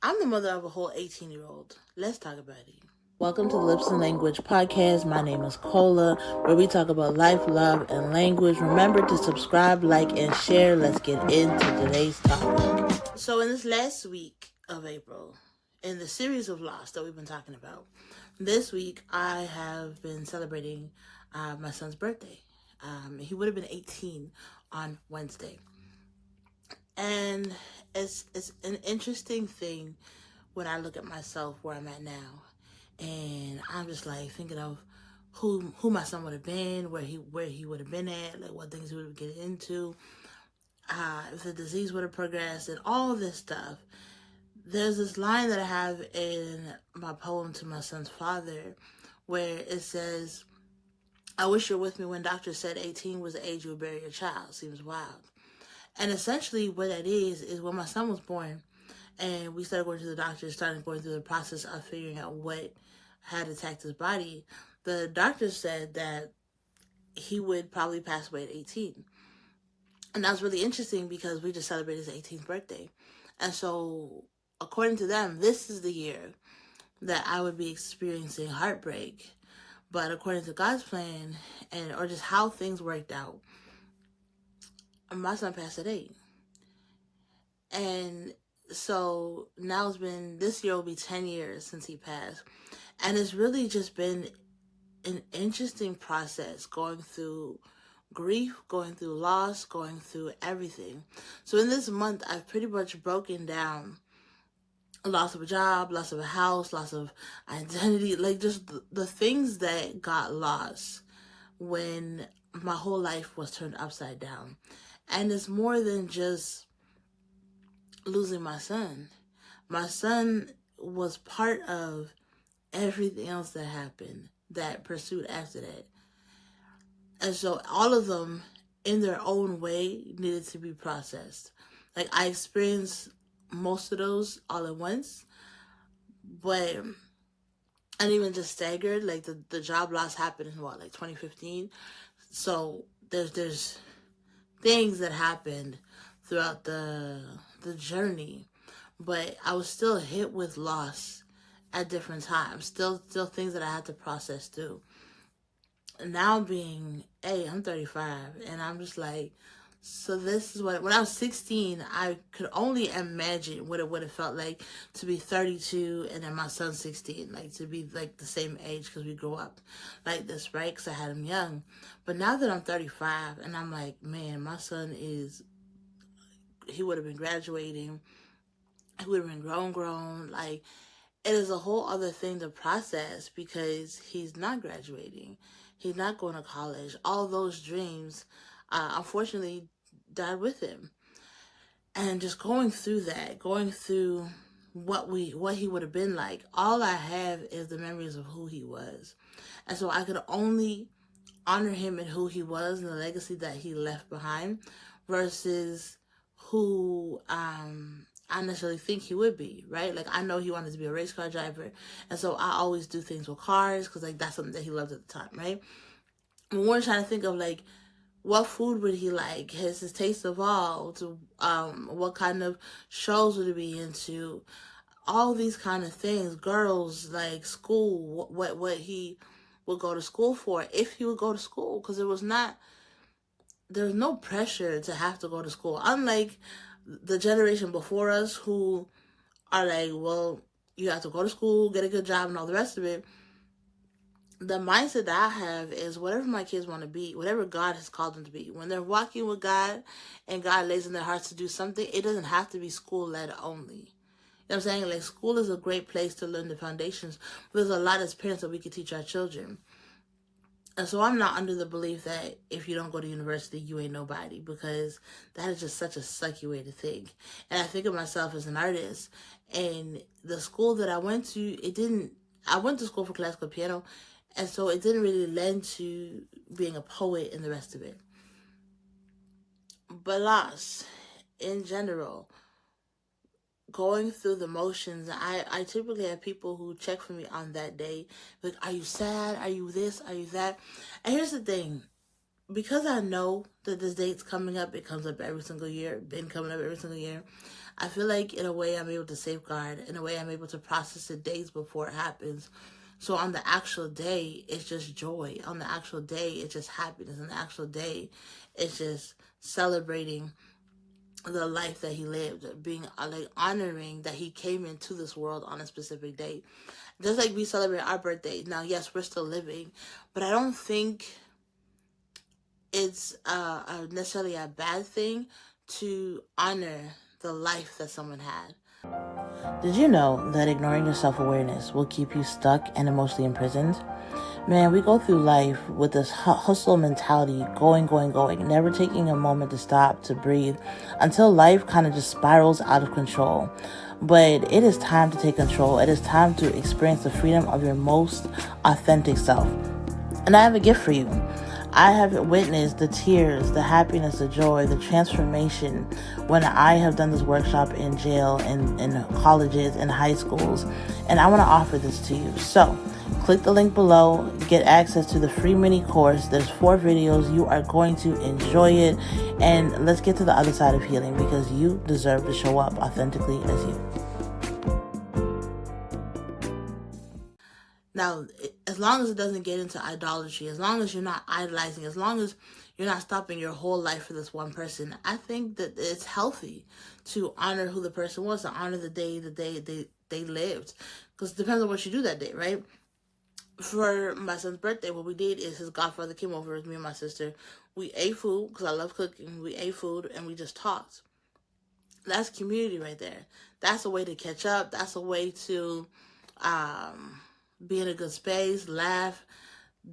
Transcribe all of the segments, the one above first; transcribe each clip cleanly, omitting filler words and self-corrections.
I'm the mother of a whole 18-year-old. Let's talk about it. Welcome to the Lips and Language podcast. My name is Cola, where we talk about life, love, and language. Remember to subscribe, like, and share. Let's get into today's topic. So in this last week of April, in the series of loss that we've been talking about, this week I have been celebrating my son's birthday. He would have been 18 on Wednesday. And it's an interesting thing when I look at myself where I'm at now, and I'm just like thinking of who my son would have been, where he would have been at, like what things he would have get into, if the disease would have progressed, and all of this stuff. There's this line that I have in my poem to my son's father, where it says, "I wish you're with me when doctors said 18 was the age you would bury your child. Seems wild." And essentially what that is when my son was born and we started going to the doctor, started going through the process of figuring out what had attacked his body, the doctor said that he would probably pass away at 18. And that was really interesting because we just celebrated his 18th birthday. And so, according to them, this is the year that I would be experiencing heartbreak. But according to God's plan, or just how things worked out, my son passed at 8. And so now this year will be 10 years since he passed. And it's really just been an interesting process going through grief, going through loss, going through everything. So in this month, I've pretty much broken down loss of a job, loss of a house, loss of identity, like just the things that got lost when my whole life was turned upside down. And it's more than just losing my son. My son was part of everything else that happened, that pursued after that. And so all of them, in their own way, needed to be processed. Like, I experienced most of those all at once, but I didn't even just staggered. Like, the job loss happened in, 2015? So there's things that happened throughout the journey, but I was still hit with loss at different times. Still things that I had to process through. Now being, hey, I'm 35, and I'm just like, so this is when I was 16, I could only imagine what it would have felt like to be 32 and then my son's 16, like to be like the same age because we grew up like this, right? Because I had him young. But now that I'm 35 and I'm like, man, my son he would have been graduating. He would have been grown. Like, it is a whole other thing to process because he's not graduating. He's not going to college. All those dreams, unfortunately, died with him. And just going through that, going through what he would have been like, all I have is the memories of who he was. And so I could only honor him and who he was and the legacy that he left behind versus who I necessarily think he would be, right? Like, I know he wanted to be a race car driver, and so I always do things with cars because, like, that's something that he loved at the time, right? And we're trying to think of, like, what food would he like? Has his taste evolved? What kind of shows would he be into? All these kind of things. Girls, like school, what he would go to school for, if he would go to school, because there's no pressure to have to go to school. Unlike the generation before us who are like, well, you have to go to school, get a good job, and all the rest of it. The mindset that I have is whatever my kids want to be, whatever God has called them to be. When they're walking with God and God lays in their hearts to do something, it doesn't have to be school-led only. You know what I'm saying? Like, school is a great place to learn the foundations, but there's a lot as parents that we can teach our children. And so I'm not under the belief that if you don't go to university, you ain't nobody, because that is just such a sucky way to think. And I think of myself as an artist, and the school that I went to, I went to school for classical piano, and so it didn't really lend to being a poet and the rest of it. But loss, in general, going through the motions, I typically have people who check for me on that day. Like, are you sad? Are you this? Are you that? And here's the thing. Because I know that this date's coming up, it comes up every single year, been coming up every single year, I feel like in a way I'm able to safeguard, in a way I'm able to process it days before it happens. So on the actual day, it's just joy. On the actual day, it's just happiness. On the actual day, it's just celebrating the life that he lived, being like honoring that he came into this world on a specific day. Just like we celebrate our birthday. Now, yes, we're still living, but I don't think it's necessarily a bad thing to honor the life that someone had. Did you know that ignoring your self-awareness will keep you stuck and emotionally imprisoned? Man, we go through life with this hustle mentality, going, never taking a moment to stop, to breathe, until life kind of just spirals out of control. But it is time to take control. It is time to experience the freedom of your most authentic self. And I have a gift for you. I have witnessed the tears, the happiness, the joy, the transformation when I have done this workshop in jail, in colleges, in high schools, and I want to offer this to you. So, click the link below, get access to the free mini course. There's 4 videos. You are going to enjoy it, and let's get to the other side of healing because you deserve to show up authentically as you. Now, as long as it doesn't get into idolatry, as long as you're not idolizing, as long as you're not stopping your whole life for this one person, I think that it's healthy to honor who the person was, to honor the day they lived. Because it depends on what you do that day, right? For my son's birthday, what we did is his godfather came over with me and my sister. We ate food, because I love cooking. We ate food, and we just talked. That's community right there. That's a way to catch up. That's a way to be in a good space, laugh,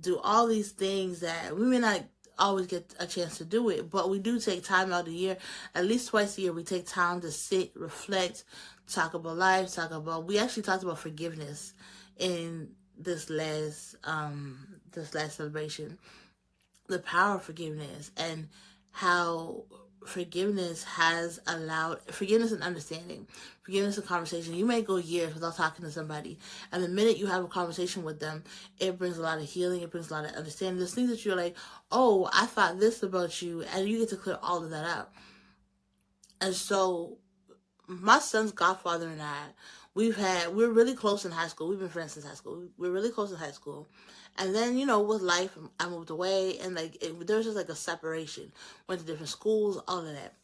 do all these things that we may not always get a chance to do it, but we do take time out of the year. At least twice a year, we take time to sit, reflect, talk about life, we actually talked about forgiveness in this last celebration. The power of forgiveness and how forgiveness has allowed forgiveness and understanding, forgiveness and conversation. You may go years without talking to somebody, and the minute you have a conversation with them, it brings a lot of healing, it brings a lot of understanding. There's things that you're like, oh, I thought this about you, and you get to clear all of that up. And so my son's godfather and I, we're really close in high school. We've been friends since high school. We're really close in high school. And then, with life, I moved away, and there was just like a separation. Went to different schools, all of that.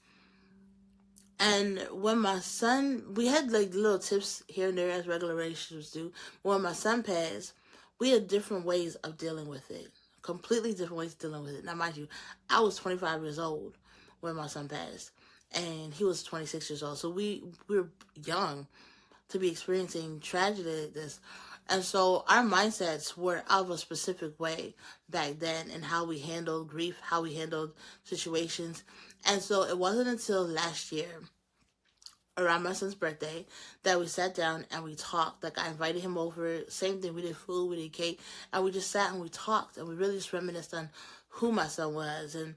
And when my son, we had like little tips here and there as regular relationships do. When my son passed, we had different ways of dealing with it. Completely different ways of dealing with it. Now, mind you, I was 25 years old when my son passed, and he was 26 years old. So we were young to be experiencing tragedy like this. And so our mindsets were of a specific way back then in how we handled grief, how we handled situations. And so it wasn't until last year, around my son's birthday, that we sat down and we talked. Like, I invited him over. Same thing. We did food, we did cake, and we just sat and we talked. And we really just reminisced on who my son was and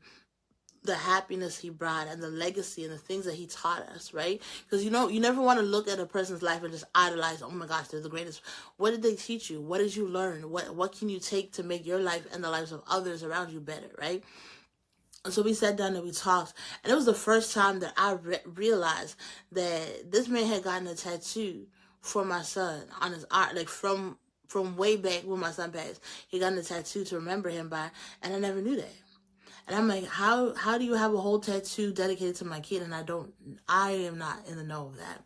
the happiness he brought and the legacy and the things that he taught us, right? Because you never want to look at a person's life and just idolize, oh my gosh, they're the greatest. What did they teach you? What did you learn? What can you take to make your life and the lives of others around you better, right? And so we sat down and we talked, and it was the first time that I realized that this man had gotten a tattoo for my son on his arm, like from way back when my son passed. He got a tattoo to remember him by, and I never knew that. And I'm like, how do you have a whole tattoo dedicated to my kid? And I am not in the know of that.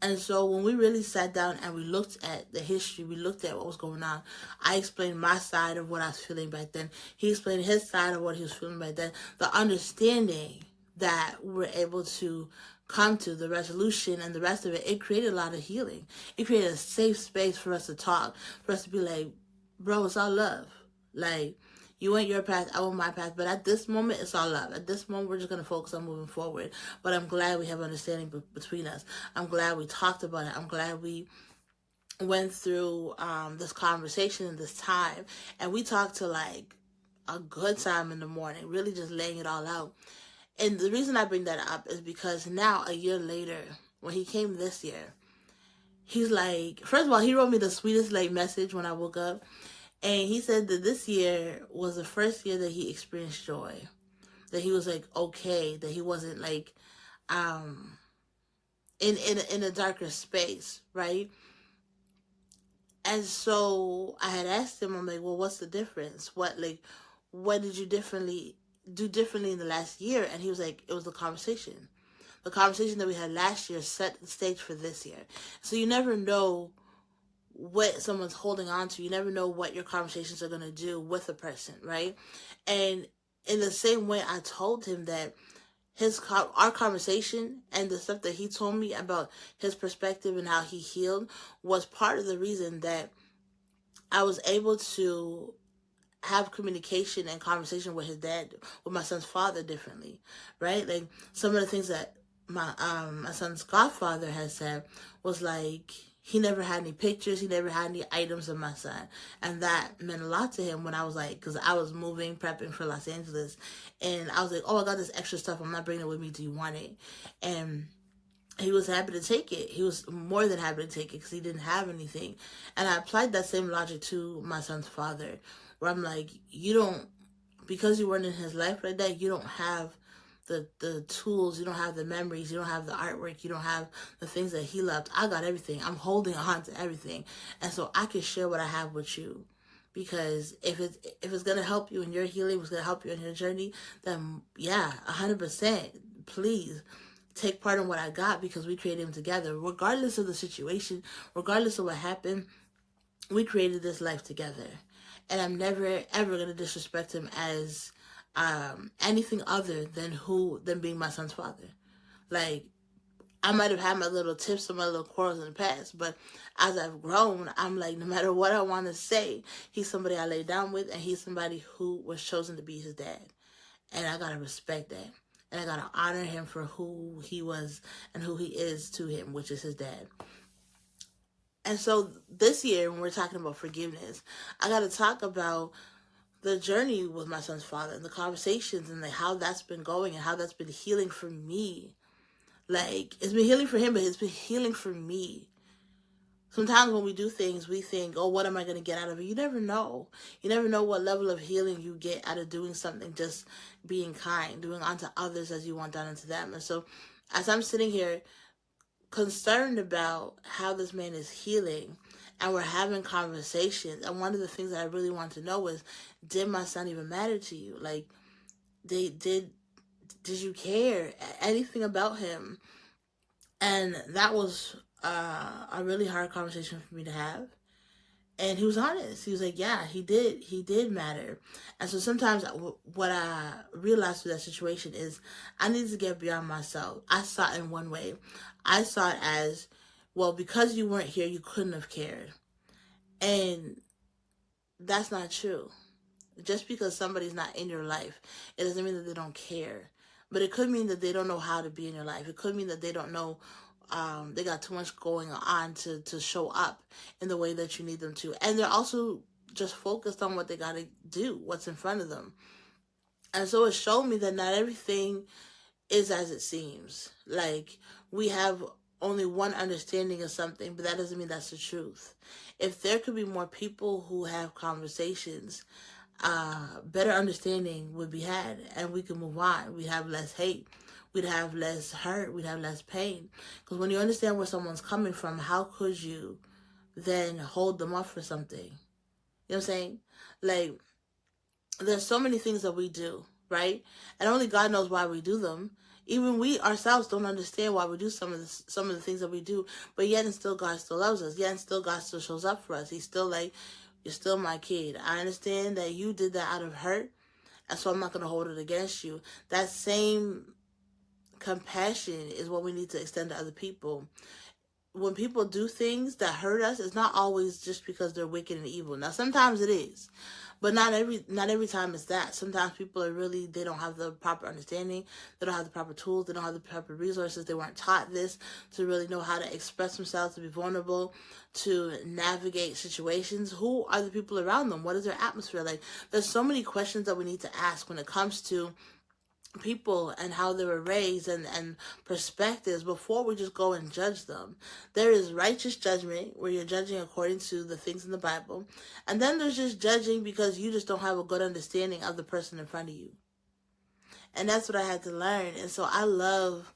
And so when we really sat down and we looked at the history, we looked at what was going on, I explained my side of what I was feeling back then. He explained his side of what he was feeling back then. The understanding that we were able to come to, the resolution and the rest of it, it created a lot of healing. It created a safe space for us to talk, for us to be like, bro, it's all love. Like, you went your path, I went my path. But at this moment, it's all love. At this moment, we're just going to focus on moving forward. But I'm glad we have understanding between us. I'm glad we talked about it. I'm glad we went through this conversation and this time. And we talked to like a good time in the morning, really just laying it all out. And the reason I bring that up is because now, a year later, when he came this year, he's like, first of all, he wrote me the sweetest like message when I woke up. And he said that this year was the first year that he experienced joy. That he was like, okay. That he wasn't like, in a darker space, right? And so I had asked him, I'm like, well, what's the difference? What did you do differently in the last year? And he was like, it was the conversation. The conversation that we had last year set the stage for this year. So you never know what someone's holding on to. You never know what your conversations are going to do with a person, right? And in the same way, I told him that our conversation and the stuff that he told me about his perspective and how he healed was part of the reason that I was able to have communication and conversation with his dad, with my son's father, differently, right? Like some of the things that my son's godfather has said was like, he never had any pictures, he never had any items of my son, and that meant a lot to him. When I was like, because I was moving, prepping for Los Angeles, and I was like, oh, I got this extra stuff, I'm not bringing it with me, do you want it? And he was happy to take it. He was more than happy to take it because he didn't have anything. And I applied that same logic to my son's father, where I'm like, you don't, because you weren't in his life like that, you don't have the tools, you don't have the memories, you don't have the artwork, you don't have the things that he loved. I got everything. I'm holding on to everything. And so I can share what I have with you. Because if it's gonna help you in your healing, if it's gonna help you in your journey, then yeah, 100%. Please take part in what I got, because we created them together. Regardless of the situation, regardless of what happened, we created this life together. And I'm never ever gonna disrespect him as anything other than being my son's father. Like, I might have had my little tips and my little quarrels in the past, but as I've grown, I'm like, no matter what I want to say, he's somebody I lay down with, and he's somebody who was chosen to be his dad. And I gotta respect that. And I gotta honor him for who he was and who he is to him, which is his dad. And so this year, when we're talking about forgiveness, I gotta talk about the journey with my son's father and the conversations and how that's been going and how that's been healing for me. Like, it's been healing for him, but it's been healing for me. Sometimes when we do things, we think, oh, what am I going to get out of it? You never know. You never know what level of healing you get out of doing something, just being kind, doing unto others as you want done unto them. And so as I'm sitting here concerned about how this man is healing, and we're having conversations, and one of the things that I really want to know is, did my son even matter to you? Like, did you care anything about him? And that was a really hard conversation for me to have. And he was honest. He was like, yeah, he did matter. And so sometimes what I realized through that situation is, I need to get beyond myself. I saw it in one way. I saw it as, well, because you weren't here, you couldn't have cared. And that's not true. Just because somebody's not in your life, it doesn't mean that they don't care. But it could mean that they don't know how to be in your life. It could mean that they don't know, they got too much going on to show up in the way that you need them to. And they're also just focused on what they got to do, what's in front of them. And so it showed me that not everything is as it seems. Like, we have only one understanding of something, but that doesn't mean that's the truth. If there could be more people who have conversations, better understanding would be had, and we could move on. We'd have less hate. We'd have less hurt. We'd have less pain. Because when you understand where someone's coming from, how could you then hold them up for something? You know what I'm saying? Like, there's so many things that we do, right? And only God knows why we do them. Even we ourselves don't understand why we do some of the things that we do, but yet and still God still loves us. Yet and still God still shows up for us. He's still like, you're still my kid. I understand that you did that out of hurt, and so I'm not going to hold it against you. That same compassion is what we need to extend to other people. When people do things that hurt us, it's not always just because they're wicked and evil. Now, sometimes it is, but not every time it's that. Sometimes people are really, they don't have the proper understanding. They don't have the proper tools. They don't have the proper resources. They weren't taught this to really know how to express themselves, to be vulnerable, to navigate situations. Who are the people around them? What is their atmosphere like? There's so many questions that we need to ask when it comes to people and how they were raised and perspectives before we just go and judge them. There is righteous judgment where you're judging according to the things in the Bible. And then there's just judging because you just don't have a good understanding of the person in front of you. And that's what I had to learn. And so I love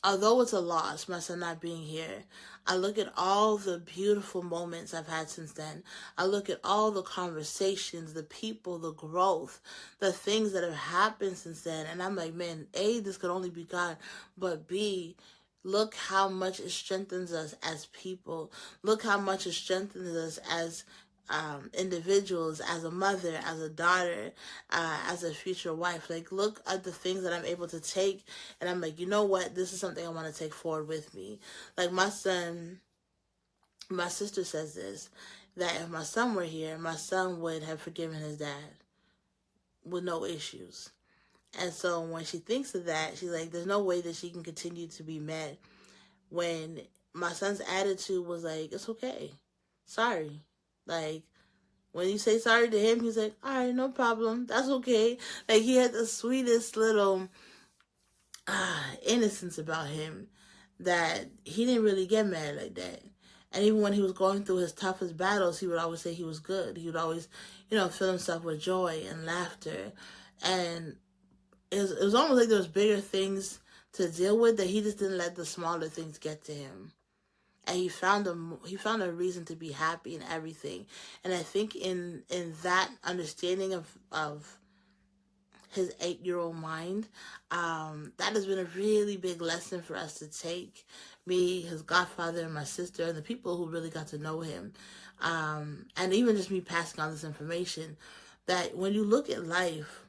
although it's a loss, my son not being here, I look at all the beautiful moments I've had since then. I look at all the conversations, the people, the growth, the things that have happened since then. And I'm like, man, A, this could only be God, but B, look how much it strengthens us as people. Look how much it strengthens us as individuals, as a mother, as a daughter, as a future wife. Like, look at the things that I'm able to take, and I'm like, you know what? This is something I want to take forward with me. Like my son, my sister says this, that if my son were here, my son would have forgiven his dad with no issues. And so when she thinks of that, she's like, there's no way that she can continue to be mad when my son's attitude was like, it's okay. Sorry. Like, when you say sorry to him, he's like, all right, no problem. That's okay. Like, he had the sweetest little innocence about him that he didn't really get mad like that. And even when he was going through his toughest battles, he would always say he was good. He would always, fill himself with joy and laughter. And it was almost like there was bigger things to deal with that he just didn't let the smaller things get to him. And he found a reason to be happy in everything. And I think in that understanding of his 8-year-old mind, that has been a really big lesson for us to take. Me, his godfather, and my sister, and the people who really got to know him, and even just me passing on this information, that when you look at life,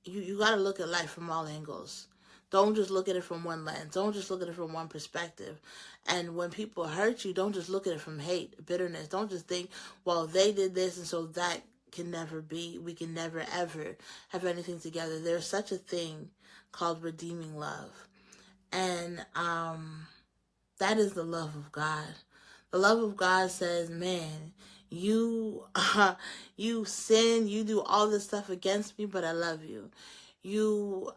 you got to look at life from all angles. Don't just look at it from one lens. Don't just look at it from one perspective. And when people hurt you, don't just look at it from hate, bitterness. Don't just think, well, they did this, and so that can never be. We can never, ever have anything together. There's such a thing called redeeming love. And that is the love of God. The love of God says, man, you sin, you do all this stuff against me, but I love you. You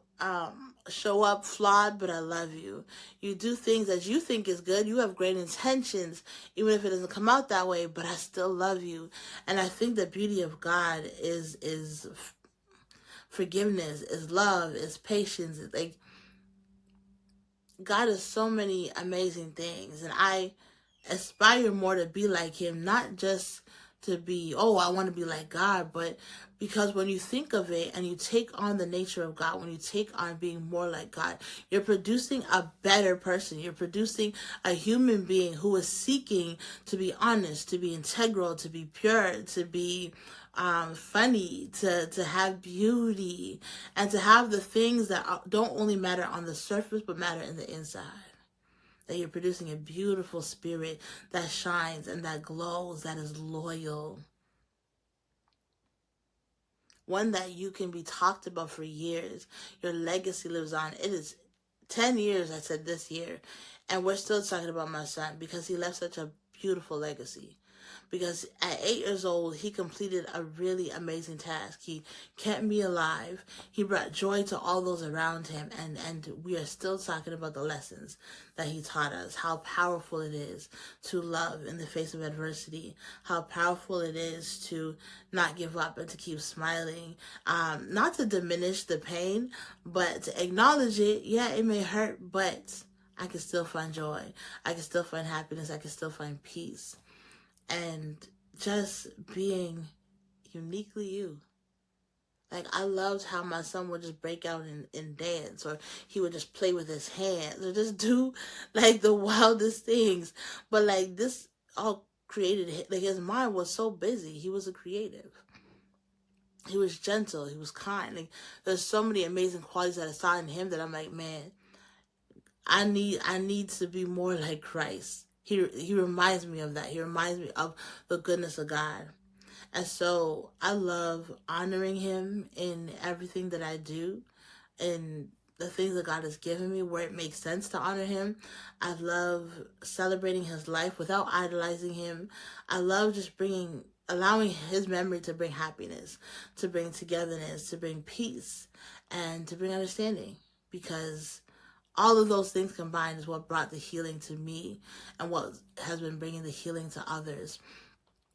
show up flawed, but I love you. You do things that you think is good. You have great intentions, even if it doesn't come out that way, but I still love you. And I think the beauty of God is forgiveness, is love, is patience. Like, God is so many amazing things, and I aspire more to be like him, not just to be, oh, I want to be like God, but because when you think of it and you take on the nature of God, when you take on being more like God, you're producing a better person. You're producing a human being who is seeking to be honest, to be integral, to be pure, to be funny, to have beauty, and to have the things that don't only matter on the surface, but matter in the inside. That you're producing a beautiful spirit that shines and that glows, that is loyal. One that you can be talked about for years. Your legacy lives on. It is 10 years, I said, this year. And we're still talking about my son because he left such a beautiful legacy. Because at 8 years old, he completed a really amazing task. He kept me alive. He brought joy to all those around him. And we are still talking about the lessons that he taught us. How powerful it is to love in the face of adversity. How powerful it is to not give up and to keep smiling. Not to diminish the pain, but to acknowledge it. Yeah, it may hurt, but I can still find joy. I can still find happiness. I can still find peace. And just being uniquely you. Like, I loved how my son would just break out in dance, or he would just play with his hands, or just do like the wildest things. But like, this all created, like, his mind was so busy. He was a creative. He was gentle. He was kind. Like, there's so many amazing qualities that I saw in him that I'm like, man, I need to be more like Christ. He reminds me of that. He reminds me of the goodness of God. And so I love honoring him in everything that I do, and the things that God has given me where it makes sense to honor him. I love celebrating his life without idolizing him. I love just allowing his memory to bring happiness, to bring togetherness, to bring peace, and to bring understanding. Because all of those things combined is what brought the healing to me and what has been bringing the healing to others.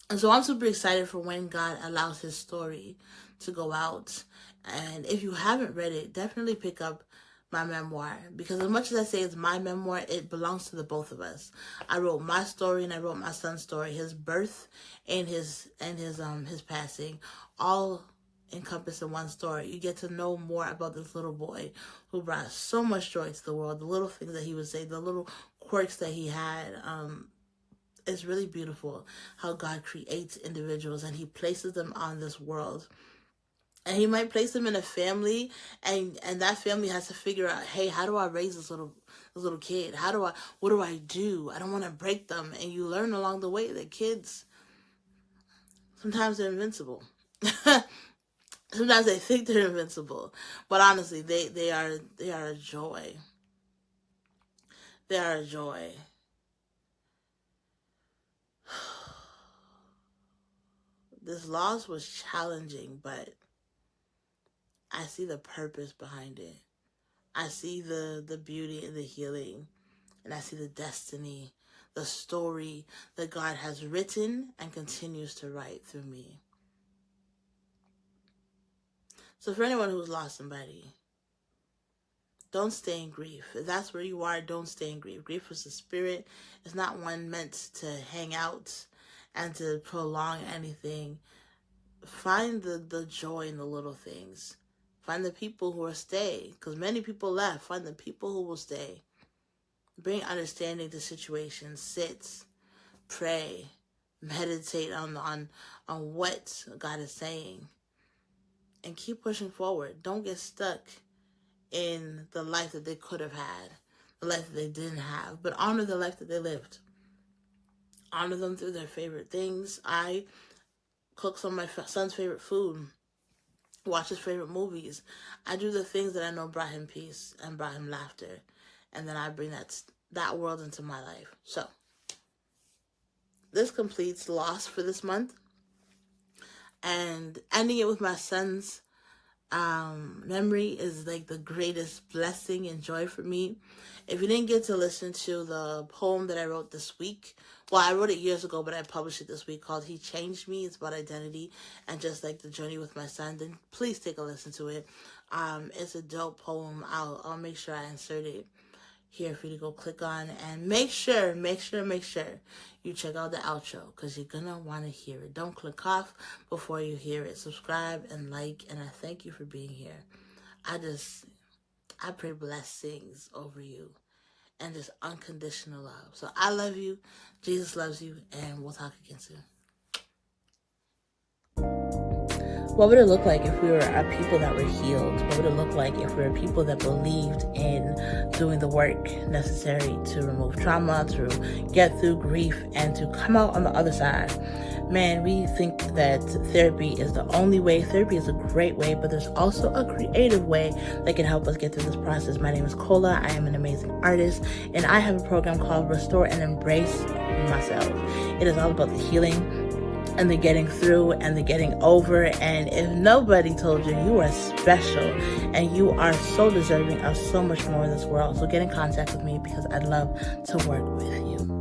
And so I'm super excited for when God allows his story to go out. And if you haven't read it, definitely pick up my memoir, because as much as I say it's my memoir, it belongs to the both of us. I wrote my story and I wrote my son's story, his birth and his passing, all encompassed in one story. You get to know more about this little boy who brought so much joy to the world, the little things that he would say, the little quirks that he had. It's really beautiful how God creates individuals and he places them on this world. And he might place them in a family, and that family has to figure out, hey, how do I raise this little kid? What do I do? I don't want to break them. And you learn along the way that kids, sometimes they're invincible. Sometimes they think they're invincible, but honestly, they are a joy. They are a joy. This loss was challenging, but I see the purpose behind it. I see the beauty and the healing, and I see the destiny, the story that God has written and continues to write through me. So for anyone who's lost somebody, don't stay in grief. If that's where you are, don't stay in grief. Grief is a spirit. It's not one meant to hang out and to prolong anything. Find the joy in the little things. Find the people who will stay, because many people left. Find the people who will stay. Bring understanding to situations. Sit, pray, meditate on what God is saying, and keep pushing forward. Don't get stuck in the life that they could have had, the life that they didn't have, but honor the life that they lived. Honor them through their favorite things. I cook some of my son's favorite food, watch his favorite movies. I do the things that I know brought him peace and brought him laughter, and then I bring that world into my life. So this completes loss for this month, and ending it with my son's memory is like the greatest blessing and joy for me. If you didn't get to listen to the poem that I wrote this week, well, I wrote it years ago, but I published it this week, called He Changed Me. It's about identity and just like the journey with my son. Then please take a listen to it. It's a dope poem. I'll make sure I insert it here for you to go click on, and make sure you check out the outro, because you're gonna want to hear it. Don't click off before you hear it. Subscribe and like, and I thank you for being here. I pray blessings over you and just unconditional love. So I love you, Jesus loves you, and we'll talk again soon. What would it look like if we were a people that were healed? What would it look like if we were people that believed in doing the work necessary to remove trauma, to get through grief, and to come out on the other side? Man, we think that therapy is the only way. Therapy is a great way, but there's also a creative way that can help us get through this process. My name is Kola. I am an amazing artist, and I have a program called Restore and Embrace Myself. It is all about the healing and the getting through and the getting over. And if nobody told you, you are special and you are so deserving of so much more in this world. So get in contact with me, because I'd love to work with you.